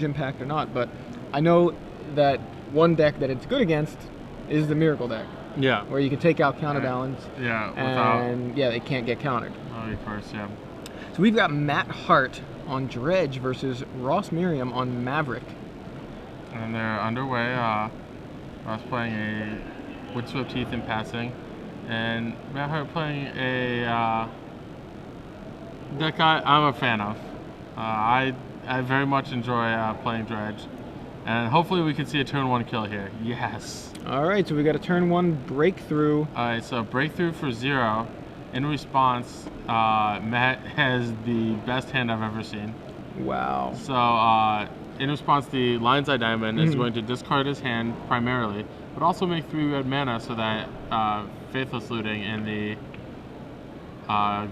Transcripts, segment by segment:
impact or not, but I know that one deck that it's good against is the Miracle deck. Yeah. Where you can take out Counterbalance. Yeah. And yeah, it can't get countered. Oh, of course, yeah. So we've got Matt Hart on Dredge versus Ross Merriam on Maverick. And they're underway. Ross playing a Windswept Heath in passing, and Matt Hart playing a deck I'm a fan of. I very much enjoy playing Dredge, and hopefully we can see a turn 1 kill here. Yes. All right, so we got a turn 1 breakthrough. All right, so breakthrough for 0. In response, Matt has the best hand I've ever seen. Wow. So in response, the Lion's Eye Diamond is going to discard his hand primarily, but also make 3 red mana so that Faithless Looting in the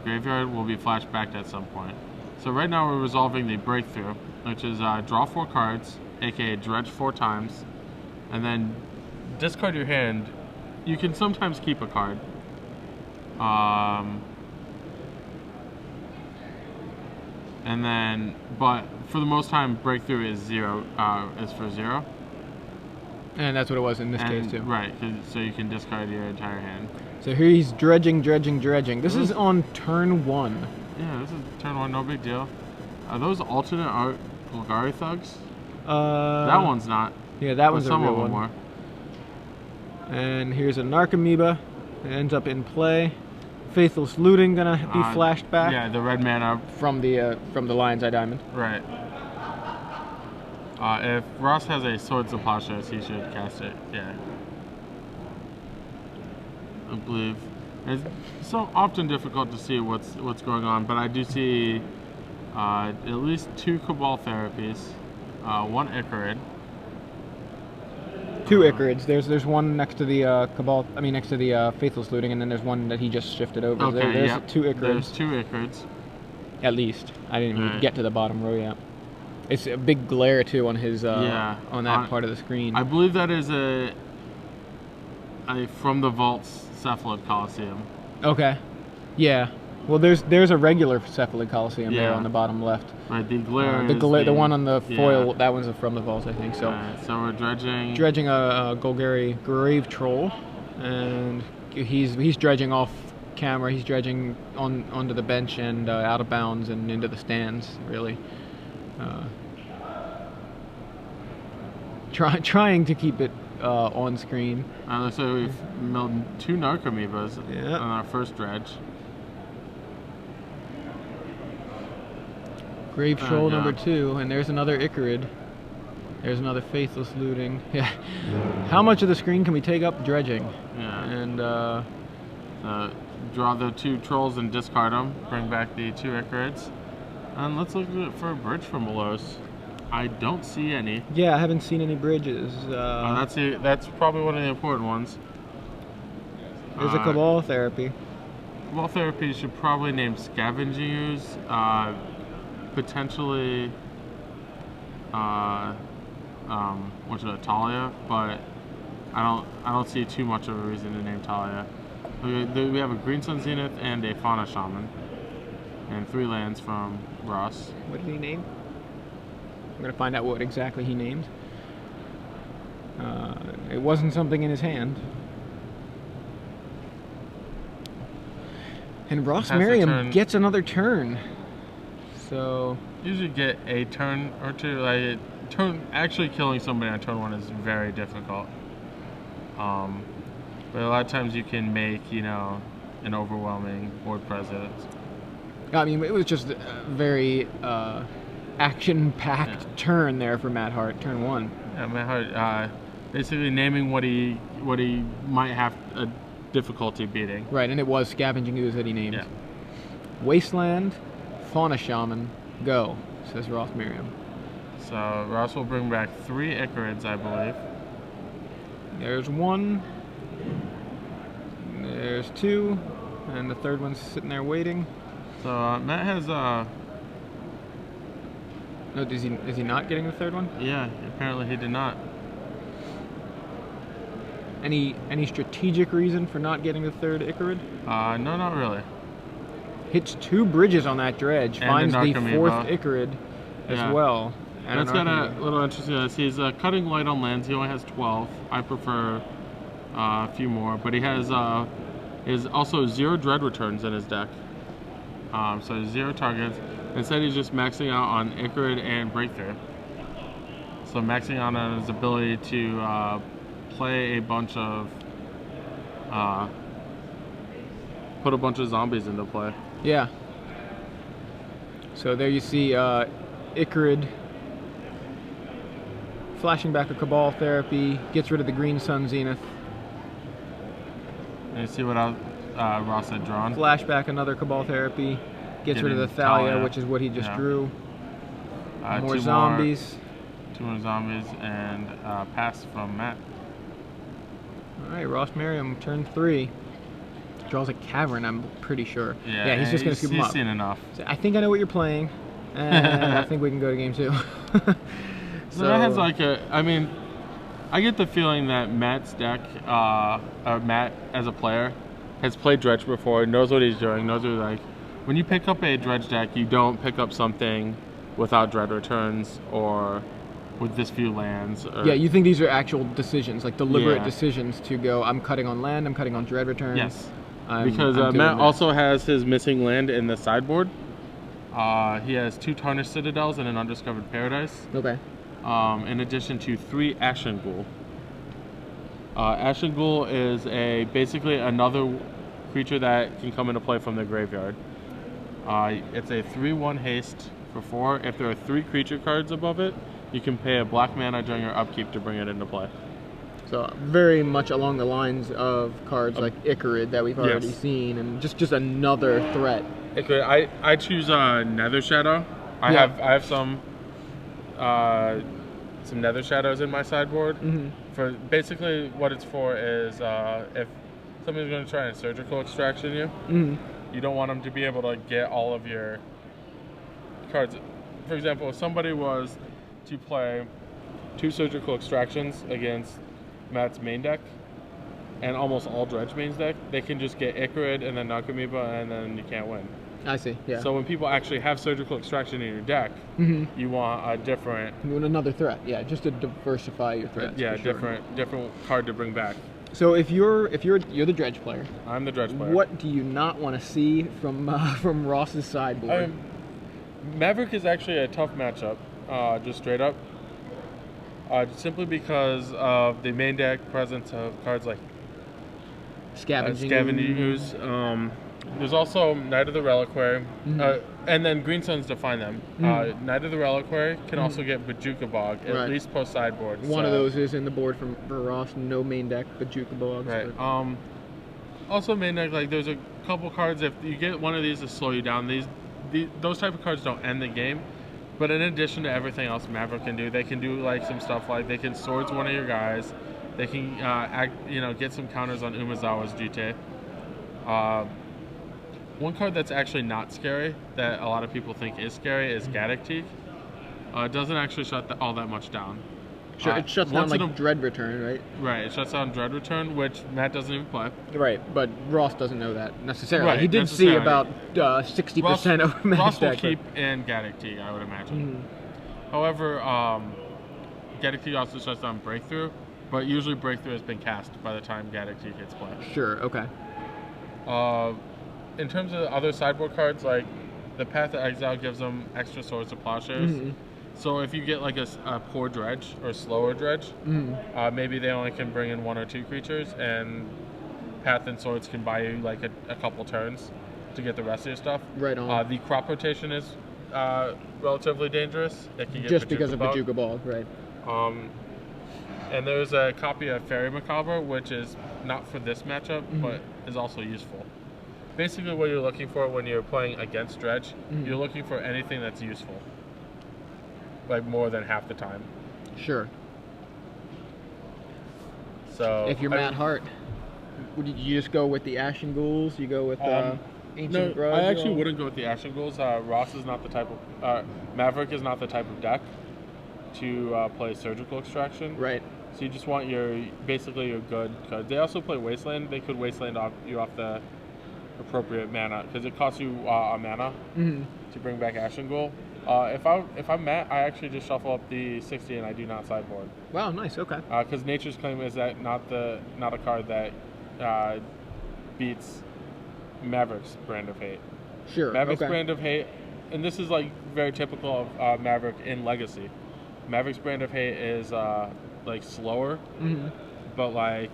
graveyard will be flashed back at some point. So right now we're resolving the breakthrough, which is draw 4 cards, aka dredge 4 times, and then discard your hand. You can sometimes keep a card. And then, but for the most time, breakthrough is 0. Is for 0. And that's what it was in this case too. Right, so you can discard your entire hand. So here he's dredging. This is on turn 1. Yeah, this is turn 1, no big deal. Are those alternate art Golgari Thugs? That one's not. Yeah, that one's some a real of them one. Were. And here's a Narcomoeba. It ends up in play. Faithless Looting gonna be flashed back. Yeah, the red mana from the Lion's Eye Diamond. Right. If Ross has a Swords of Pashas, he should cast it. Yeah. I believe it's so often difficult to see what's going on, but I do see at least 2 Cabal Therapies, 1 Icarid. 2 Icarids. There's one next to the Cabal. I mean, next to the Faithless Looting, and then there's one that he just shifted over. Okay, there's 2 Icarids. There's 2 Icarids. At least. I didn't even get to the bottom row yet. It's a big glare too on his on that part of the screen. I believe that is a From the Vaults Cephalid Coliseum. Okay. Yeah. Well, there's a regular Cephalid Coliseum there on the bottom left. Right. The glare. The one on the foil. That one's From the Vaults, I think. So. So we're dredging. Dredging a Golgari Grave Troll, and he's dredging off camera. He's dredging onto the bench and out of bounds and into the stands. Really. Trying to keep it on screen. Looks like we've milled 2 Narcomoebas on our first dredge. Grave Troll number 2, and there's another Icarid. There's another Faithless Looting. Yeah. How much of the screen can we take up dredging? Yeah. And draw the 2 trolls and discard them. Bring back the 2 Icarids. And let's look for a bridge from Melos. I don't see any. Yeah, I haven't seen any bridges. That's probably one of the important ones. There's a Cabal Therapy. Cabal Therapy should probably name Scavenging Ooze. Potentially, which is Talia, but I don't see too much of a reason to name Talia. We have a Green Sun Zenith and a Fauna Shaman, and 3 lands from Ross. What did he name? I'm gonna find out what exactly he named. It wasn't something in his hand. And Ross Merriam gets another turn. So usually get a turn or 2. Actually killing somebody on turn 1 is very difficult. But a lot of times you can make an overwhelming board presence. I mean, it was just a very action-packed turn there for Matt Hart, turn 1. Yeah, Matt Hart basically naming what he might have a difficulty beating. Right, and it was Scavenging Ooze that he named. Yeah. Wasteland, Fauna Shaman, go, says Ross Merriam. So Ross will bring back 3 Icarids, I believe. There's 1. There's 2, and the 3rd one's sitting there waiting. So Matt has No, is he not getting the 3rd one? Yeah, apparently he did not. Any strategic reason for not getting the 3rd Icarid? No, not really. Hits 2 bridges on that dredge. And finds the 4th Icarid as well. That's got a little interesting. He's cutting light on lands. He only has 12. I prefer a few more, but he has is also 0 dread returns in his deck. So 0 targets. Instead, he's just maxing out on Icarid and Breakthrough. So maxing out on his ability to play a bunch of put a bunch of zombies into play. Yeah. So there you see Icarid flashing back a Cabal Therapy, gets rid of the Green Sun Zenith. And you see what Ross had drawn? Flashback another Cabal Therapy, gets rid of the Thalia, which is what he just drew. More zombies. 2 more zombies, and pass from Matt. Alright, Ross Merriam, turn 3. Draws a Cavern, I'm pretty sure. Yeah, he's just going to scoop him up. He's seen enough. So I think I know what you're playing, and I think we can go to game 2. So that has like I mean, I get the feeling that Matt's deck, Matt as a player, has played Dredge before, knows what he's doing, knows what he's like. When you pick up a Dredge deck, you don't pick up something without dread returns or with this few lands. Yeah, you think these are actual decisions, like deliberate decisions to go, I'm cutting on land, I'm cutting on dread returns. Yes, because Matt also has his missing land in the sideboard. He has 2 Tarnished Citadels and an Undiscovered Paradise. Okay. In addition to 3 Ashen Ghoul. Ashen Ghoul is basically another creature that can come into play from the graveyard. It's a 3/1 haste for 4. If there are 3 creature cards above it, you can pay a black mana during your upkeep to bring it into play. So very much along the lines of cards like Icarid that we've already seen, and just another threat. Icarid, I choose Nether Shadow. I have some Nether Shadows in my sideboard. For basically what it's for is if somebody's going to try and surgical extraction you, you don't want them to be able to get all of your cards. For example, if somebody was to play 2 surgical extractions against Matt's main deck and almost all Dredge main's deck, they can just get Icarid and then Nakamiba, and then you can't win. I see, yeah. So when people actually have surgical extraction in your deck, you want a different... You want another threat, yeah, just to diversify your threats. Yeah, different card to bring back. So if you're the Dredge player, I'm the Dredge player. What do you not want to see from Ross's sideboard? Maverick is actually a tough matchup, just straight up. Simply because of the main deck presence of cards like Scavenging Ooze. There's also Knight of the Reliquary, and then Green Suns define them. Knight of the Reliquary can also get Bajuka Bog, at least post sideboard. One of those is in the board for Ross, no main deck, Bajuka Bog. Right. Also main deck, like there's a couple cards, if you get one of these to slow you down, those type of cards don't end the game. But in addition to everything else Maverick can do, they can do like some stuff like they can swords one of your guys. They can get some counters on Umezawa's Jite. One card that's actually not scary that a lot of people think is scary is Gaddock. It doesn't actually shut all that much down. It shuts down like Dread Return, right? Right, it shuts down Dread Return, which Matt doesn't even play. Right, but Ross doesn't know that necessarily. Right, he did see about 60% of Matt's Ross will deck. keep in Gaddock, I would imagine. However, Gaddock also shuts down Breakthrough, but usually Breakthrough has been cast by the time Gaddock gets played. Sure, okay. In terms of other sideboard cards, like the Path of Exile gives them extra Swords to Plowshares. So if you get like a poor Dredge or slower Dredge, maybe they only can bring in 1 or 2 creatures, and Path and Swords can buy you like a couple turns to get the rest of your stuff. Right on. The crop rotation is relatively dangerous. It can get just because of Bajuka Bog, right? And there's a copy of Fairy Macabre, which is not for this matchup, but is also useful. Basically what you're looking for when you're playing against Dredge, you're looking for anything that's useful. Like more than half the time. Sure. So if you're Matt Hart, would you just go with the Ashen Ghouls? You go with Ancient Grudge? I actually wouldn't go with the Ashen Ghouls. Ross is not the type of Maverick is not the type of deck to play Surgical Extraction. Right. So you just want basically your good cards. They also play Wasteland. They could Wasteland you off the appropriate mana because it costs you a mana to bring back Ashen Ghoul. If I'm Matt, I actually just shuffle up the 60 and I do not sideboard. Wow, nice. Okay. Because Nature's Claim is that not a card that beats Maverick's Brand of Hate. Sure. Maverick's okay. Brand of Hate, and this is like very typical of Maverick in Legacy. Maverick's Brand of Hate is like slower, but like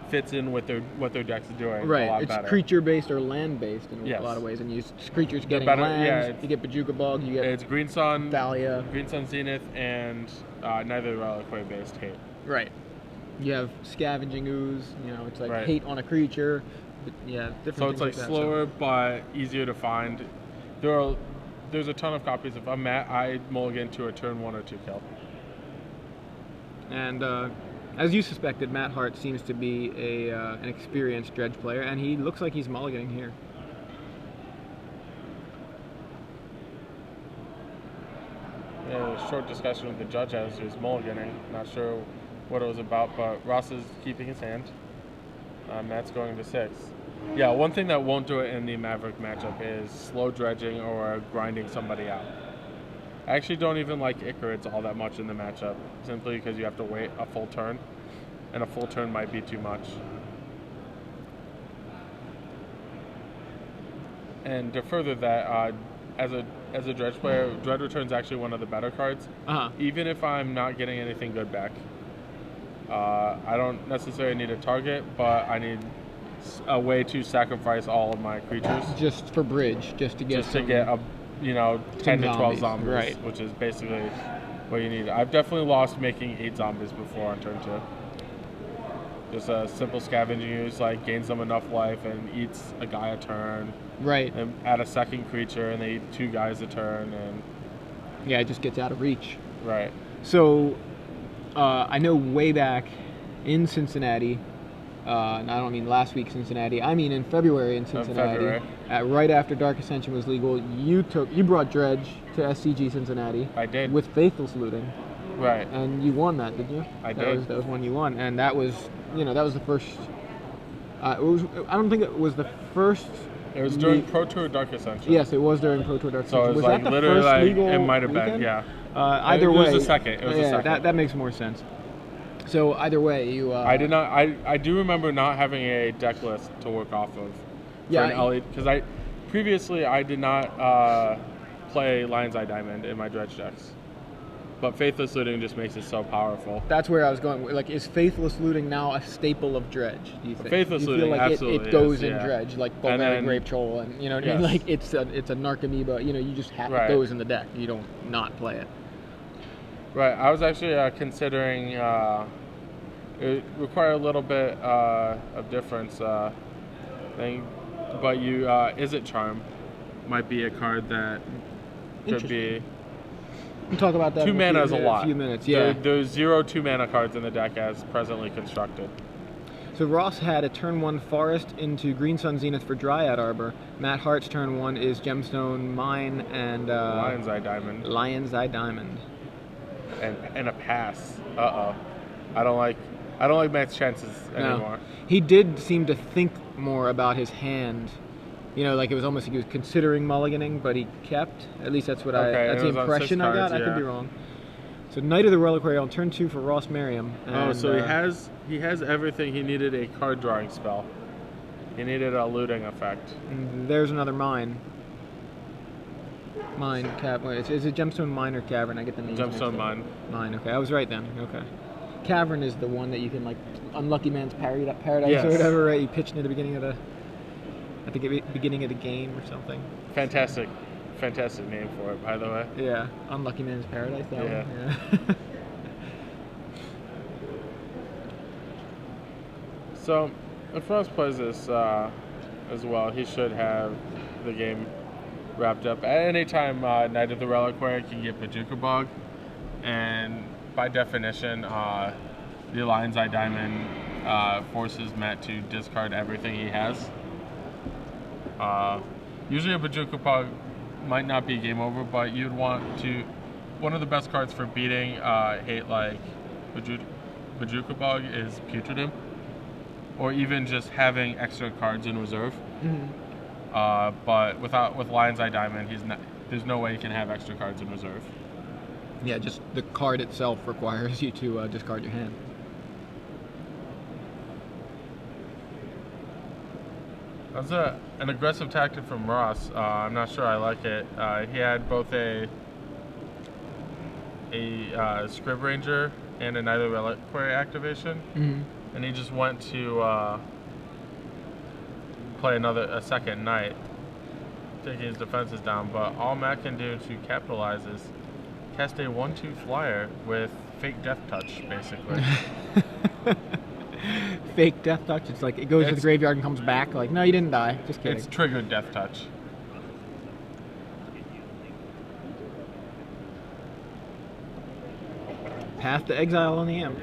fits in with what their deck's doing. Right, a lot it's better. creature based or land based in a lot of ways, and you creatures getting lands. You get Bajuka Bog. You get it's Green Sun, Thalia, Green Sun Zenith, and neither Reliquary based Hate. Right. You have Scavenging Ooze. You know, it's like hate on a creature. But yeah, different. So it's like that, slower but easier to find. There's a ton of copies. If I'm Matt, I mulligan to a turn 1 or 2 kill. And as you suspected, Matt Hart seems to be an experienced dredge player, and he looks like he's mulliganing here. Yeah, a short discussion with the judge as he was mulliganing. Not sure what it was about, but Ross is keeping his hand. Matt's going to 6. Yeah, one thing that won't do it in the Maverick matchup is slow dredging or grinding somebody out. I actually don't even like Icarids all that much in the matchup, simply because you have to wait a full turn, and a full turn might be too much. And to further that, as a dredge player, Dread Return's actually one of the better cards. Even if I'm not getting anything good back. I don't necessarily need a target, but I need a way to sacrifice all of my creatures. Just for bridge, just to get 10 to 12 zombies, right. Which is basically what you need. I've definitely lost making 8 zombies before on turn 2. Just a simple Scavenging Ooze, like gains them enough life and eats a guy a turn. Right. And add a second creature and they eat 2 guys a turn, and yeah, it just gets out of reach. Right. So I know way back in Cincinnati, and I don't mean last week Cincinnati, I mean in February in Cincinnati, right after Dark Ascension was legal, you brought Dredge to SCG Cincinnati. I did. With Faithless Looting. Right. And you won that, did you? I did. That was one you won, and that was the first. I don't think it was the first. It was during Pro Tour Dark Ascension. Yes, it was during Pro Tour Dark Ascension. So it was that the literally first legal it might have been, weekend? yeah. Either way, it was the second. It was the second. That makes more sense. So either way, you. I did not. I do remember not having a deck list to work off of. Yeah. Because previously I did not play Lion's Eye Diamond in my dredge decks, but Faithless Looting just makes it so powerful. That's where I was going. Like, is Faithless Looting now a staple of dredge? Do you think? Faithless you feel Looting, like absolutely it goes is, in dredge, like Bulgarian Grape Troll, and you know what I mean? Like it's a Narcomoeba. You just have it goes in the deck. You don't not play it. Right. I was actually considering. It required a little bit of difference thing, but Is It Charm might be a card that could be. We'll talk about that 2 mana is a lot. A few minutes, yeah. There's 0 2-mana cards in the deck as presently constructed. So Ross had a turn 1 Forest into Green Sun Zenith for Dryad Arbor. Matt Hart's turn 1 is Gemstone Mine and Lion's Eye Diamond. Lion's Eye Diamond. And a pass. I don't like Matt's chances anymore. No. He did seem to think more about his hand. Like it was almost like he was considering mulliganing, but he kept. At least that's what that's the impression I got. I could be wrong. So Knight of the Reliquary on turn 2 for Ross Merriam. And, so he has everything. He needed a card drawing spell. He needed a looting effect. And there's another mine. Mine, is it Gemstone Mine or Cavern? I get the names. Gemstone Mine. Mine. Okay, I was right then. Okay. Cavern is the one that you can Unlucky Man's Paradise or whatever, right? You pitch in at the beginning of the game or something. Fantastic name for it, by the way. Yeah, Unlucky Man's Paradise. That one. Yeah. So, if Ross plays this as well, he should have the game wrapped up. At any time, Knight of the Reliquary can get Bajuka Bog, and by definition, the Lion's Eye Diamond forces Matt to discard everything he has. Usually a Bajuka Bog might not be game over, but you'd want to. One of the best cards for beating hate like Bajuka Bog is Putridum, or even just having extra cards in reserve. Mm-hmm. But with Lion's Eye Diamond, there's no way you can have extra cards in reserve. Yeah, just the card itself requires you to discard your hand. That's an aggressive tactic from Ross. I'm not sure I like it. He had both a Scrib Ranger and a Knight of Reliquary activation, and he just went to play a second Knight, taking his defenses down. But all Matt can do to capitalize is cast a 1/2 flyer with fake Death Touch, basically. Fake Death Touch. It's like it goes to the graveyard and comes back. Like, no, you didn't die. Just kidding. It's triggered Death Touch. Path to Exile on the Imp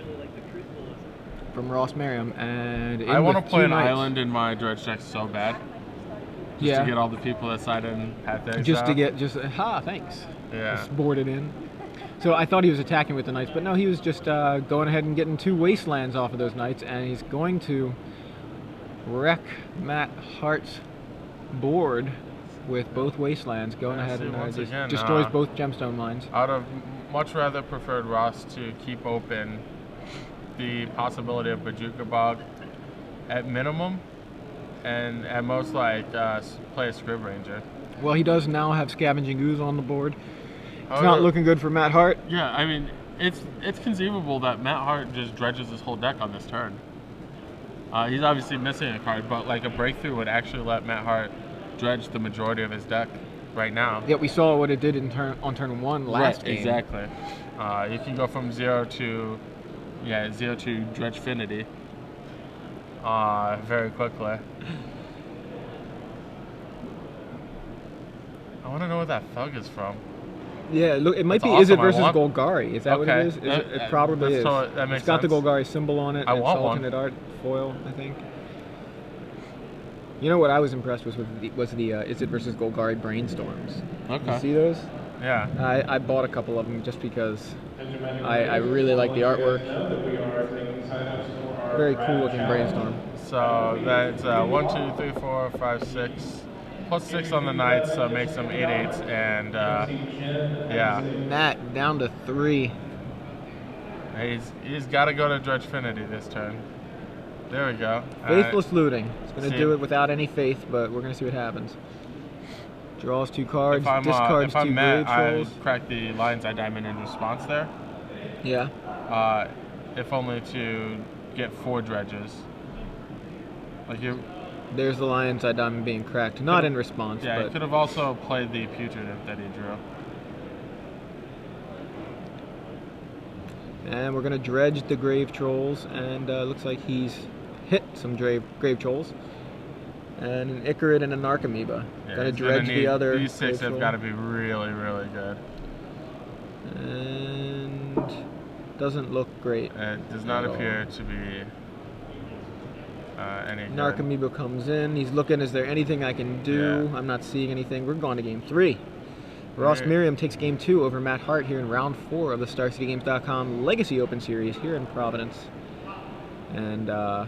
from Ross Merriam, and I want to play an island in my dredge deck so bad. Just to get all the people that side in Path to Exile. Thanks. Yeah. Just boarded in. So I thought he was attacking with the Knights, but no, he was just going ahead and getting 2 Wastelands off of those Knights, and he's going to wreck Matt Hart's board with both Wastelands, going ahead and destroys both Gemstone Mines. I would have much rather preferred Ross to keep open the possibility of Bojuka Bog at minimum, and at most play a Scrib Ranger. Well, he does now have Scavenging Ooze on the board. It's not looking good for Matt Hart. Yeah, I mean, it's conceivable that Matt Hart just dredges his whole deck on this turn. He's obviously missing a card, but like a breakthrough would actually let Matt Hart dredge the majority of his deck right now. Yeah, we saw what it did on turn 1 last game. Exactly. You can go from 0 to Dredgefinity very quickly. I want to know where that thug is from. Yeah, look, it might be awesome. Izzet versus Golgari. Is that what it is? It probably is. That makes it's got sense. the Golgari symbol on it. I it's want alternate art foil, I think. You know what I was impressed with was the Izzet versus Golgari brainstorms. Okay. You see those? Yeah. I bought a couple of them just because I really like the artwork. Very cool looking brainstorm. So that's 1, 2, 3, 4, 5, 6. Plus 6 on the Knights, so it makes them 8/8s, and yeah. Matt down to 3. He's got to go to Dredgefinity this turn. There we go. Faithless Looting. It's going to do it without any faith, but we're going to see what happens. Draws 2 cards, discards 2 Grave Matt, Trolls. I crack the Lion's Eye Diamond in response there. Yeah. If only to get 4 dredges. There's the Lion's Eye Diamond being cracked. Not in response, yeah, but... he could have also played the Putrid that he drew. And we're going to dredge the Grave Trolls, and looks like he's hit some Grave Trolls. And an Icarid and a Narcomoeba. Yeah, Going to dredge the other. These 6 have got to be really, really good. And doesn't look great. It does not appear to be any good. Narcomoeba comes in. He's looking, is there anything I can do? Yeah. I'm not seeing anything. We're going to game 3. Ross Merriam takes game 2 over Matt Hart here in round 4 of the StarCityGames.com Legacy Open Series here in Providence. And I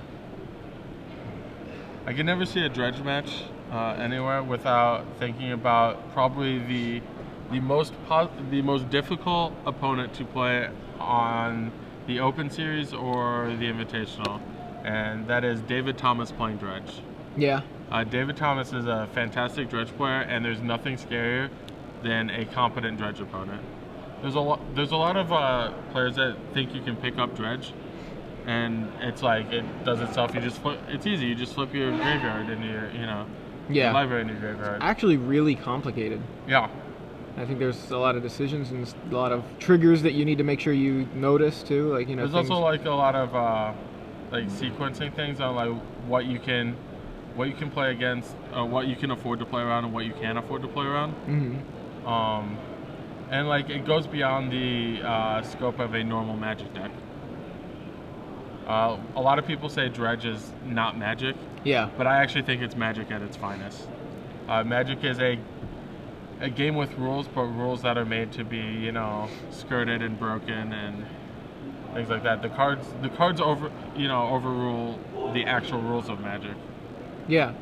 can never see a dredge match anywhere without thinking about probably the most difficult opponent to play on the Open Series or the Invitational, and that is David Thomas playing dredge. Yeah. David Thomas is a fantastic dredge player, and there's nothing scarier than a competent dredge opponent. There's a lot of players that think you can pick up dredge, and it's like it does itself. You just flip. It's easy. You just flip your graveyard into your your library into your graveyard. It's actually really complicated. Yeah. I think there's a lot of decisions and a lot of triggers that you need to make sure you notice too. Like there's also like a lot of like sequencing things on like what you can play against, what you can afford to play around, and what you can't afford to play around. Mm-hmm. And like it goes beyond the scope of a normal Magic deck. A lot of people say dredge is not Magic. Yeah. But I actually think it's Magic at its finest. Magic is a game with rules, but rules that are made to be, skirted and broken and things like that. The cards overrule the actual rules of Magic. Yeah.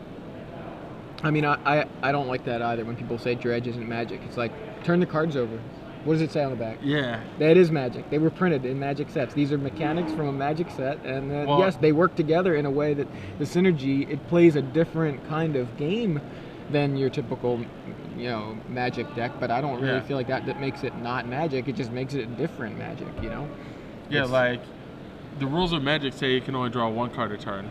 I mean, I don't like that either when people say dredge isn't Magic. It's like, turn the cards over. What does it say on the back? Yeah. That is Magic. They were printed in Magic sets. These are mechanics from a Magic set, and yes, they work together in a way that the synergy, it plays a different kind of game than your typical, Magic deck, but I don't really feel like that makes it not Magic. It just makes it different Magic, Yeah, like, the rules of Magic say you can only draw 1 card a turn.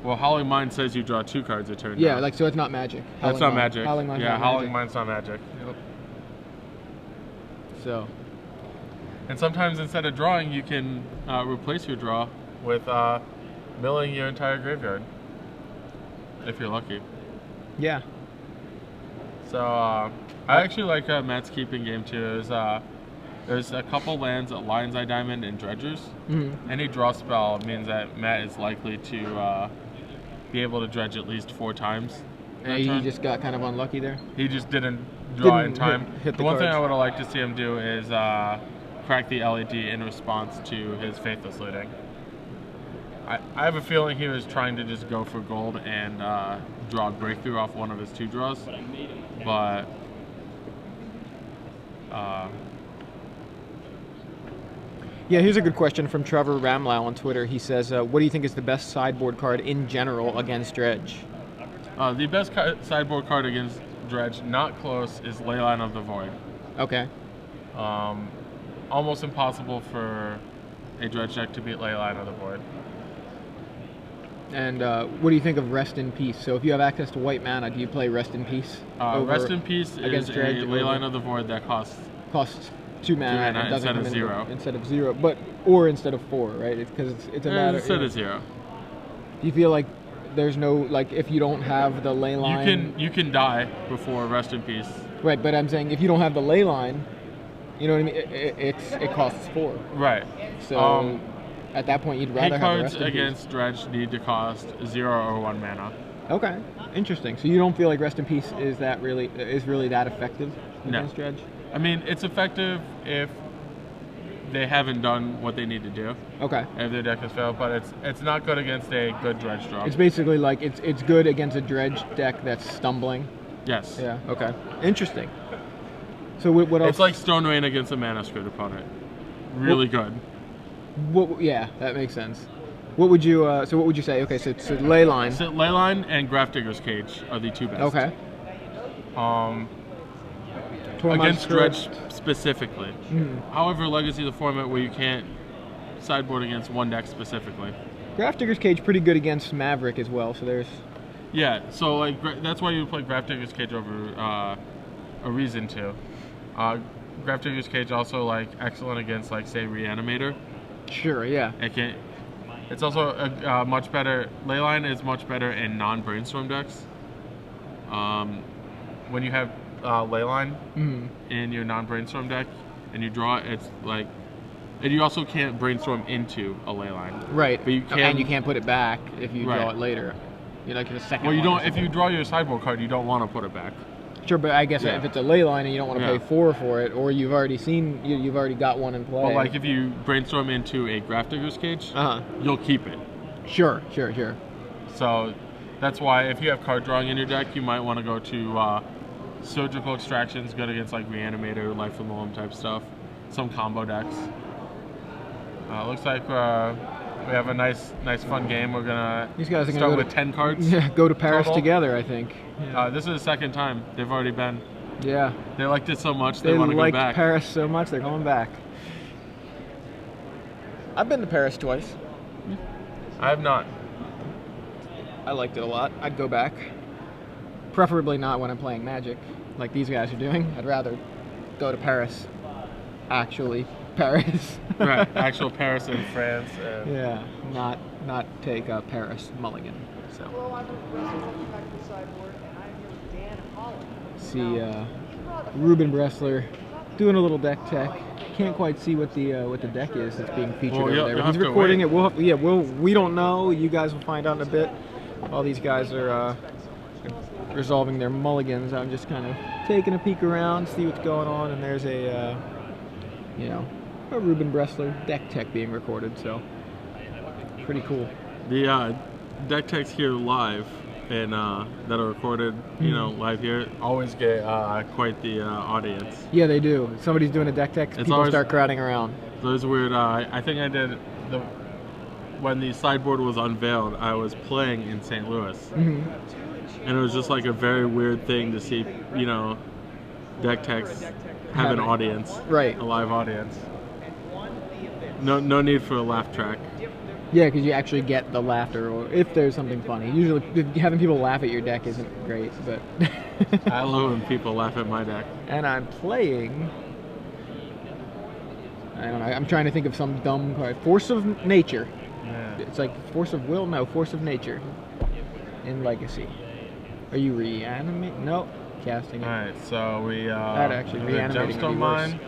Well, Howling Mine says you draw 2 cards a turn. Yeah, now. like, so it's not Magic. That's not Magic. Howling Mine's not Howling Magic. Mine's not Magic. Yep. So. And sometimes instead of drawing, you can replace your draw with milling your entire graveyard, if you're lucky. Yeah. So I actually like Matt's keeping game too. There's a couple lands at Lion's Eye Diamond and Dredgers. Mm-hmm. Any draw spell means that Matt is likely to be able to dredge at least 4 times. And he just got kind of unlucky there. He just didn't draw in time. Hit the one thing I would have liked to see him do is crack the LED in response to his Faithless Looting. I have a feeling he was trying to just go for gold and draw a breakthrough off one of his 2 draws, but yeah, here's a good question from Trevor Ramlau on Twitter. He says, what do you think is the best sideboard card in general against Dredge? The best sideboard card against Dredge, not close, is Leyline of the Void. Okay. Almost impossible for a Dredge deck to beat Leyline of the Void. And what do you think of Rest in Peace? So if you have access to white mana, do you play Rest in Peace? Rest in Peace is a Dredge Leyline of the Void that costs 2 mana and doesn't instead of 0. Instead of 0, or instead of 4, right? Because it's a matter. Instead of 0. Do you feel like there's no, like, if you don't have the ley line, you can die before Rest in Peace. Right, but I'm saying if you don't have the ley line, you know what I mean? It costs 4. Right. So at that point, you'd rather have Rest in Peace. Cards against Dredge need to cost 0 or 1 mana. Okay, interesting. So you don't feel like Rest in Peace is really that effective against Dredge? I mean, it's effective if they haven't done what they need to do. Okay. If their deck has failed, but it's not good against a good Dredge draw. It's basically like it's good against a Dredge deck that's stumbling. Yes. Yeah. Okay. Interesting. So what else? It's like Stone Rain against a Mana Screwed opponent. Really good. Yeah, that makes sense. What would you? So what would you say? Okay, so Leyline. So Leyline and Grafdigger's Cage are the 2 best. Okay. Against Dredge specifically. However, Legacy is a format where you can't sideboard against one deck specifically. Grafdigger's Cage pretty good against Maverick as well. So there's. Yeah, so like that's why you would play Grafdigger's Cage over a Reason to. Grafdigger's Cage also like excellent against like say Reanimator. Sure. Yeah. It's also a much better. Leyline is much better in non-brainstorm decks. When you have Leyline in your non-brainstorm deck and you draw it, it's like, and you also can't brainstorm into a Leyline. Right. But you can, and you can't put it back if you draw it later. You're like the second. Well, you don't. If you draw your sideboard card, you don't want to put it back. Sure, but I guess if it's a Leyline and you don't want to pay 4 for it, or you've already got one in play. Well, like if you brainstorm into a Grafdigger's Cage, you'll keep it. Sure. So that's why if you have card drawing in your deck, you might want to go to Surgical Extractions, good against like Reanimator, Life from the Limb type stuff. Some combo decks. Looks like we have a nice fun game. We're gonna start with 10 cards. Yeah, go to Paris total. together, I think. Yeah. This is the second time they've already been. Yeah. They liked it so much they want to go back. They liked Paris so much they're going back. I've been to Paris twice. I have not. I liked it a lot. I'd go back. Preferably not when I'm playing Magic, like these guys are doing. I'd rather go to Paris. Actually, Paris. Right, actual Paris in France. And yeah, not take a Paris mulligan. So. See Ruben Bressler doing a little deck tech. Can't quite see what the deck is that's being featured over there. He's recording it. We don't know. You guys will find out in a bit. All these guys are resolving their mulligans. I'm just kind of taking a peek around, see what's going on, and there's a Ruben Bressler deck tech being recorded. So pretty cool. The deck tech's here live and that are recorded, you know, live here, always get quite the audience. Yeah, they do. Somebody's doing a deck tech, people always, start crowding around. So it's weird. I think I did when the sideboard was unveiled. I was playing in St. Louis, and it was just like a very weird thing to see, you know, deck techs have an audience, right? A live audience. No need for a laugh track. Yeah, because you actually get the laughter, or if there's something funny. Usually, having people laugh at your deck isn't great, but I love when people laugh at my deck. And I'm playing. I don't know. I'm trying to think of some dumb card. Force of Nature. Yeah. It's like Force of Will. No, Force of Nature. In Legacy. Are you reanimating? Nope. Casting it. All right, so we that actually reanimating Gemstone Mine.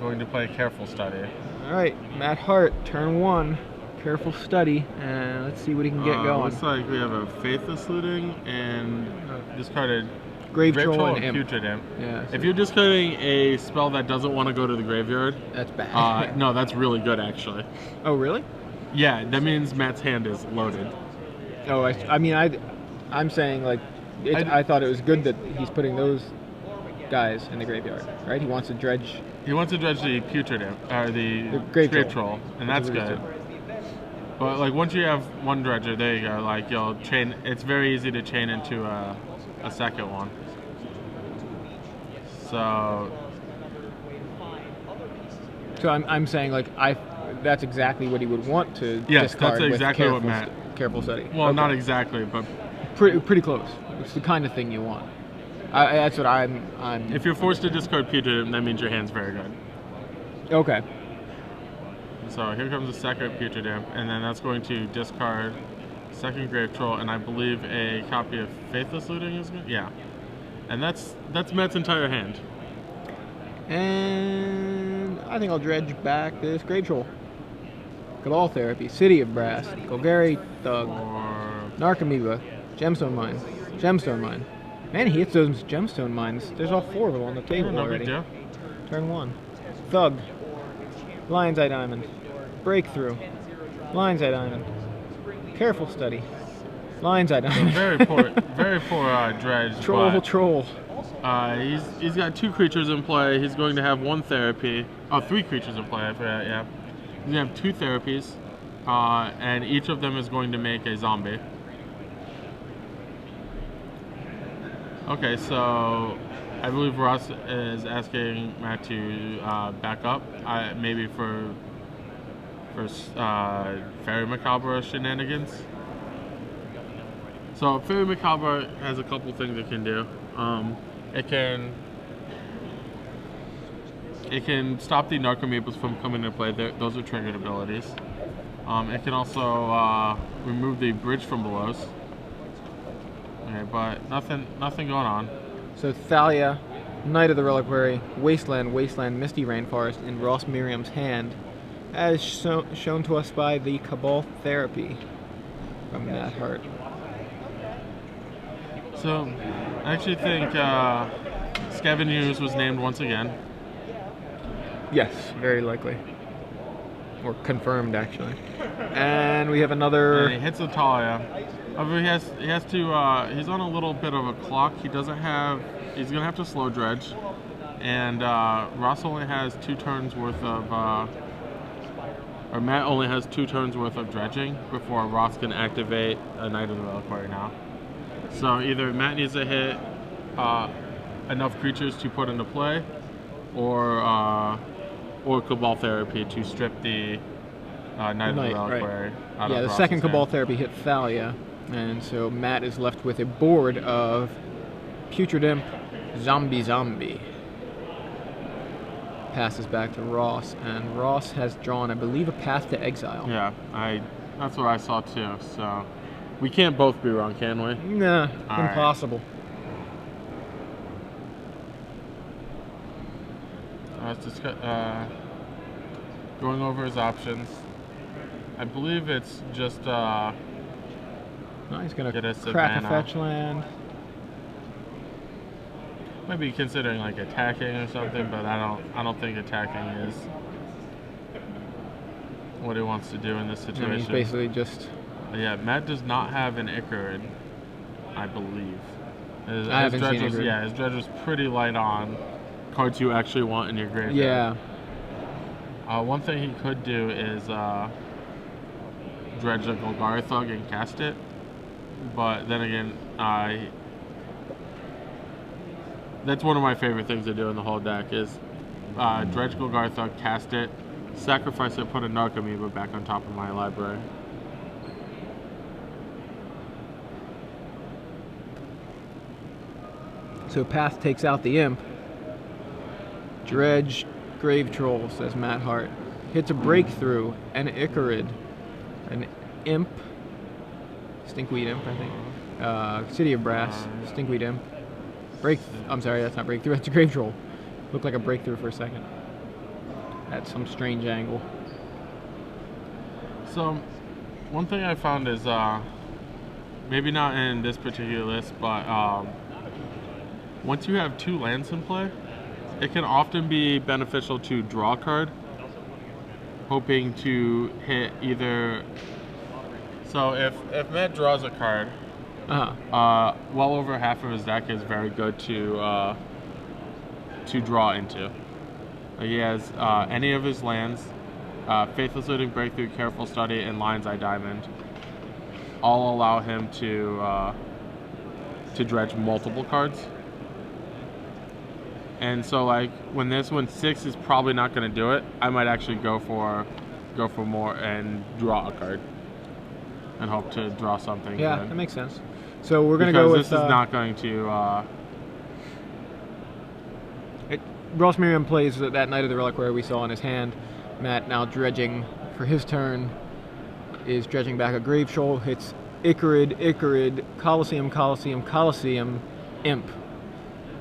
Going to play Careful Study. All right, Matt Hart, turn 1, Careful Study, and let's see what he can get going. Looks like we have a Faithless Looting and discarded Grave Troll and Putrid Imp. Yeah, so if you're discarding a spell that doesn't want to go to the graveyard, that's bad. No, that's really good actually. Oh, really? Yeah, that means Matt's hand is loaded. Oh, I'm saying like, I thought it was good that he's putting those guys in the graveyard, right? He wants to dredge. He wants to dredge the Putrid Imp, or the Grave Troll, and that's good. But like once you have one dredger, there you go. Like you'll chain. It's very easy to chain into a second one. So I'm saying like that's exactly what he would want to yes, discard. That's exactly with what Matt. Careful Study. Well, okay. Not exactly, but pretty close. It's the kind of thing you want. That's what I'm. If you're forced to discard Putrid Imp, that means your hand's very good. Okay. So here comes the second Putrid Imp, and then that's going to discard second Grave Troll, and I believe a copy of Faithless Looting is good. Yeah, and that's Matt's entire hand. And I think I'll dredge back this Grave Troll. Cabal Therapy, City of Brass, Golgari Thug, Narcomoeba, Gemstone Mine. Man, he hits those Gemstone Mines. There's all 4 of them on the table already. Turn 1. Thug. Lion's Eye Diamond. Breakthrough. Lion's Eye Diamond. Careful Study. Lion's Eye Diamond. Very poor dredge. Troll. He's got 2 creatures in play. He's going to have 1 therapy. Oh, 3 creatures in play. I forgot. Yeah. He's going to have 2 therapies, and each of them is going to make a zombie. Okay, so I believe Ross is asking Matt to back up, maybe for Fairy Macabre shenanigans. So Fairy Macabre has a couple things it can do. It can stop the Narcomoebas from coming into play. Those are triggered abilities. It can also remove the Bridge from Below. Okay, but nothing going on. So Thalia, Knight of the Reliquary, Wasteland, Misty Rainforest in Ross Merriam's hand, as shown to us by the Cabal Therapy from Matt Hart. So, I actually think Scavengers was named once again. Yes, very likely. Or confirmed, actually. And we have another... And he hits a Talia. He has to, he's on a little bit of a clock. He's going to have to slow dredge. And Ross only has 2 turns worth of, or Matt only has 2 turns worth of dredging before Ross can activate a Knight of the Reliquary now. So either Matt needs to hit enough creatures to put into play, or Cabal Therapy to strip the Knight of the Reliquary out of the Ross's second Cabal hand. Therapy hit Thalia, and so Matt is left with a board of Putrid Imp, Zombie. Passes back to Ross, and Ross has drawn, I believe, a Path to Exile. Yeah, that's what I saw too. So we can't both be wrong, can we? Nah, impossible. Let's going over his options. I believe it's just he's gonna get a crack a fetch land. Maybe considering like attacking or something, but I don't think attacking is what he wants to do in this situation. He's basically just Yeah, Matt does not have an Icarid, I believe. I haven't seen Icarid. Yeah, his dredge was pretty light on cards you actually want in your graveyard. Yeah. One thing he could do is dredge a Golgari Thug and cast it, but then again, that's one of my favorite things to do in the whole deck is dredge Golgari Thug, cast it, sacrifice it, put a Narc Amoeba back on top of my library. So Path takes out the Imp. Dredge Grave Troll, says Matt Hart. Hits a Breakthrough, an Icarid, an Imp, Stinkweed Imp, I think. City of Brass, Stinkweed Imp. I'm sorry, that's not Breakthrough, that's a Grave Troll. Looked like a Breakthrough for a second. At some strange angle. So, one thing I found is, maybe not in this particular list, but once you have 2 lands in play, it can often be beneficial to draw a card, hoping to hit either. So if Matt draws a card, well over half of his deck is very good to draw into. He has any of his lands, Faithless Looting, Breakthrough, Careful Study, and Lion's Eye Diamond, all allow him to dredge multiple cards. And so, like, when 6 is probably not going to do it, I might actually go for more and draw a card and hope to draw something. Yeah, good. That makes sense. So we're going to go with... this is not going to... Ross Merriam plays that Knight of the Reliquary we saw in his hand. Matt now dredging for his turn is dredging back a Grave Troll, hits Icarid, Colosseum, Imp.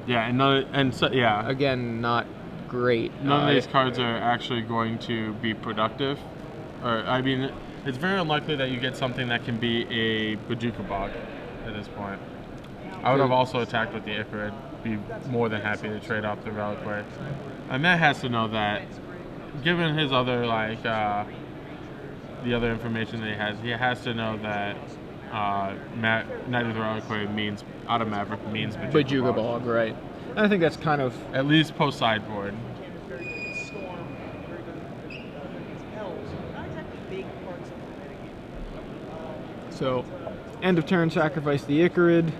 Yeah, Again, not great. None of these cards are actually going to be productive. Or, I mean, it's very unlikely that you get something that can be a Bojuka Bog at this point. I would have also attacked with the Icarid. Be more than happy to trade off the Reliquary. And Matt has to know that, given his other, like, the other information that he has to know that Knight of the Reliquary means, out of Maverick, means Bojuka Bog, right. I think that's kind of... At least post-sideboard. So, end of turn, sacrifice the Icarid,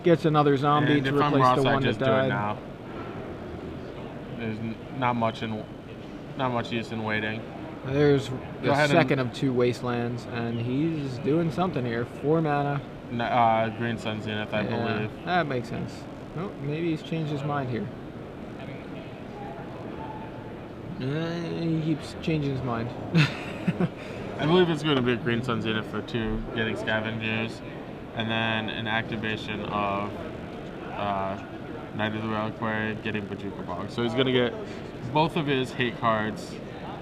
gets another zombie to replace Ross, the one I just that do died. it now. There's not much use in waiting. There's the second of 2 wastelands, and he's doing something here. 4 mana. Green Sun Zenith, I believe. That makes sense. Oh, maybe he's changed his mind here. He keeps changing his mind. I believe it's going to be a Green Sun Zenith for 2, getting Scavengers, and then an activation of Knight of the Reliquary, getting Bojuka Bog. So he's going to get both of his hate cards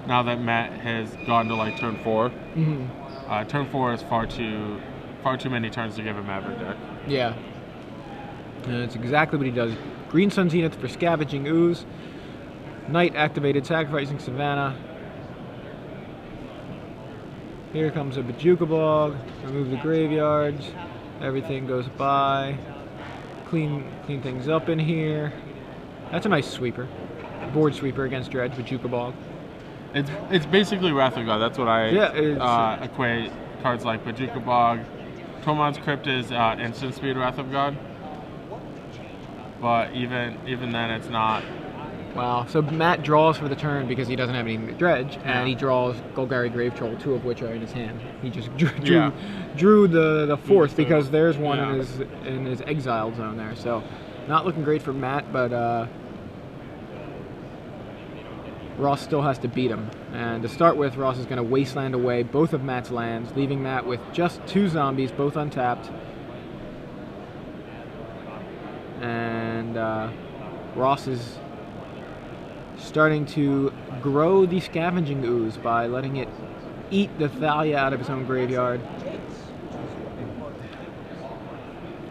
now that Matt has gone to like turn 4. Mm-hmm. Turn 4 is far too many turns to give a Maverick deck. Yeah. And it's exactly what he does. Green Sun Zenith for Scavenging Ooze. Knight activated, sacrificing Savannah. Here comes a Bojuka Bog. Remove the graveyards. Everything goes by. Clean things up in here. That's a nice sweeper. Board sweeper against Dredge, Bojuka Bog. It's basically Wrath of God. That's what I equate cards like Bojuka Bog. Tomon's Crypt is instant speed Wrath of God. But even then, it's not. Wow. So Matt draws for the turn because he doesn't have anything to dredge, and he draws Golgari Grave Troll, 2 of which are in his hand. He just drew the 4th because there's one in his exiled zone there. So not looking great for Matt, but Ross still has to beat him. And to start with, Ross is going to wasteland away both of Matt's lands, leaving Matt with just 2 zombies, both untapped. And Ross is starting to grow the Scavenging Ooze by letting it eat the Thalia out of his own graveyard.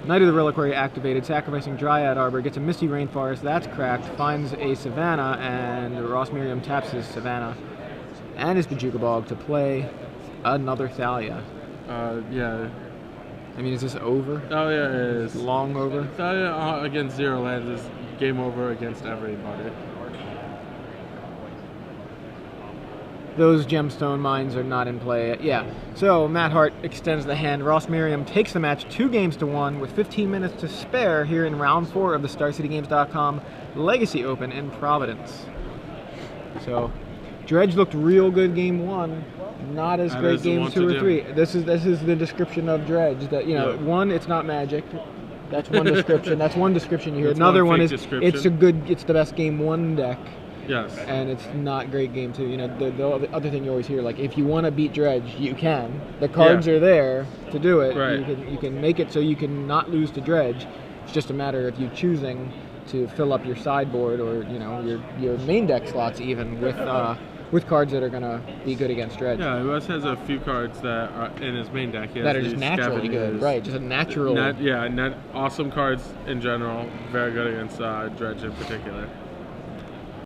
Knight of the Reliquary activated, sacrificing Dryad Arbor, gets a Misty Rainforest, that's cracked, finds a Savannah, and Ross Merriam taps his Savannah and his Bojuka Bog to play another Thalia. Yeah. I mean, is this over? Oh yeah, it is. Long over? Against 0 lands is game over against everybody. Those gemstone mines are not in play. Yeah. So Matt Hart extends the hand. Ross Merriam takes the match 2-1 with 15 minutes to spare here in round 4 of the StarCityGames.com Legacy Open in Providence. So Dredge looked real good game 1. Not as great game 2 or 3. This is the description of Dredge. That one, it's not Magic. That's one description. That's one description you hear. Another one is it's the best game 1 deck. Yes. And it's not great game 2. You know, the other thing you always hear, like, if you want to beat Dredge, you can. The cards are there to do it. Right. You can make it so you can not lose to Dredge. It's just a matter of you choosing to fill up your sideboard or, you know, your main deck slots even with cards that are going to be good against Dredge. Yeah, Wes has a few cards that are in his main deck. That are just naturally good. Right, just a natural... Awesome cards in general. Very good against Dredge in particular.